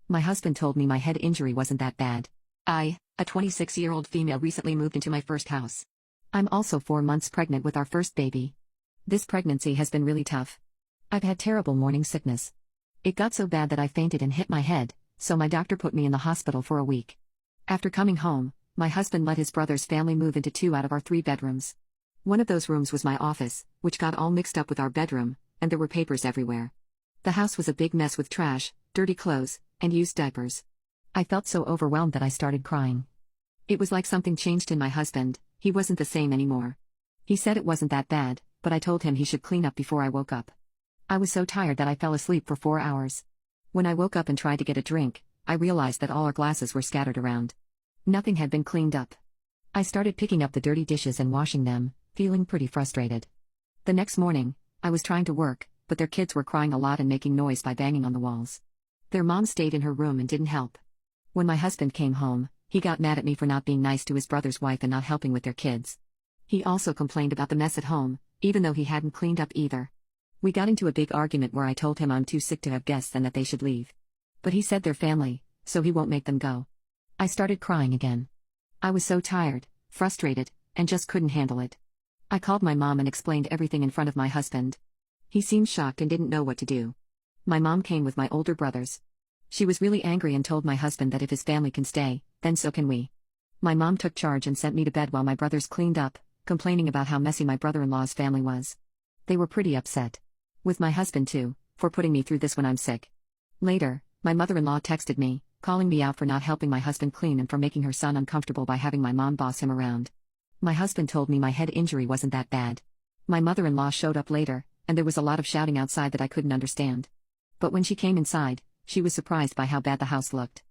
My husband told me my head injury wasn't that bad. I, a 26-year-old female, recently moved into my first house. I'm also 4 months pregnant with our first baby. This pregnancy has been really tough. I've had terrible morning sickness. It got so bad that I fainted and hit my head, so my doctor put me in the hospital for a week. After coming home, my husband let his brother's family move into 2 out of our 3 bedrooms. One of those rooms was my office, which got all mixed up with our bedroom, and there were papers everywhere. The house was a big mess with trash, dirty clothes, and used diapers. I felt so overwhelmed that I started crying. It was like something changed in my husband. He wasn't the same anymore. He said it wasn't that bad, but I told him he should clean up before I woke up. I was so tired that I fell asleep for 4 hours. When I woke up and tried to get a drink, I realized that all our glasses were scattered around. Nothing had been cleaned up. I started picking up the dirty dishes and washing them, feeling pretty frustrated. The next morning, I was trying to work, but their kids were crying a lot and making noise by banging on the walls. Their mom stayed in her room and didn't help. When my husband came home, he got mad at me for not being nice to his brother's wife and not helping with their kids. He also complained about the mess at home, even though he hadn't cleaned up either. We got into a big argument where I told him I'm too sick to have guests and that they should leave. But he said they're family, so he won't make them go. I started crying again. I was so tired, frustrated, and just couldn't handle it. I called my mom and explained everything in front of my husband. He seemed shocked and didn't know what to do. My mom came with my older brothers. She was really angry and told my husband that if his family can stay, then so can we. My mom took charge and sent me to bed while my brothers cleaned up, complaining about how messy my brother-in-law's family was. They were pretty upset. With my husband too, for putting me through this when I'm sick. Later, my mother-in-law texted me, calling me out for not helping my husband clean and for making her son uncomfortable by having my mom boss him around. My husband told me my head injury wasn't that bad. My mother-in-law showed up later, and there was a lot of shouting outside that I couldn't understand. But when she came inside, she was surprised by how bad the house looked.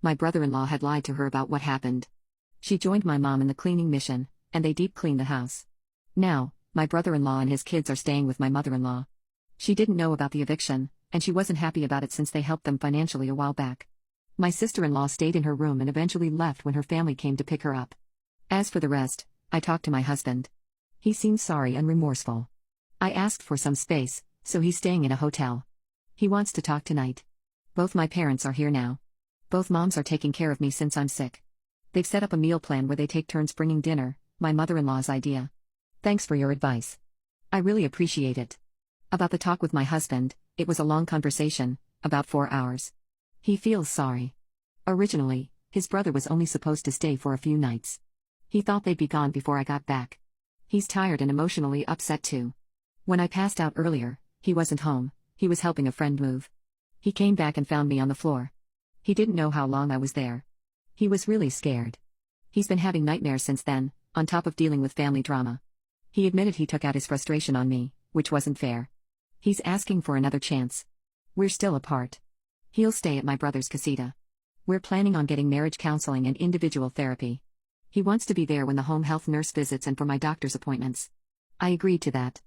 My brother-in-law had lied to her about what happened. She joined my mom in the cleaning mission, and they deep cleaned the house. Now, my brother-in-law and his kids are staying with my mother-in-law. She didn't know about the eviction, and she wasn't happy about it since they helped them financially a while back. My sister-in-law stayed in her room and eventually left when her family came to pick her up. As for the rest, I talked to my husband. He seemed sorry and remorseful. I asked for some space, so he's staying in a hotel. He wants to talk tonight. Both my parents are here now. Both moms are taking care of me since I'm sick. They've set up a meal plan where they take turns bringing dinner, my mother-in-law's idea. Thanks for your advice. I really appreciate it. About the talk with my husband, it was a long conversation, about 4 hours. He feels sorry. Originally, his brother was only supposed to stay for a few nights. He thought they'd be gone before I got back. He's tired and emotionally upset too. When I passed out earlier, he wasn't home, he was helping a friend move. He came back and found me on the floor. He didn't know how long I was there. He was really scared. He's been having nightmares since then, on top of dealing with family drama. He admitted he took out his frustration on me, which wasn't fair. He's asking for another chance. We're still apart. He'll stay at my brother's casita. We're planning on getting marriage counseling and individual therapy. He wants to be there when the home health nurse visits and for my doctor's appointments. I agreed to that.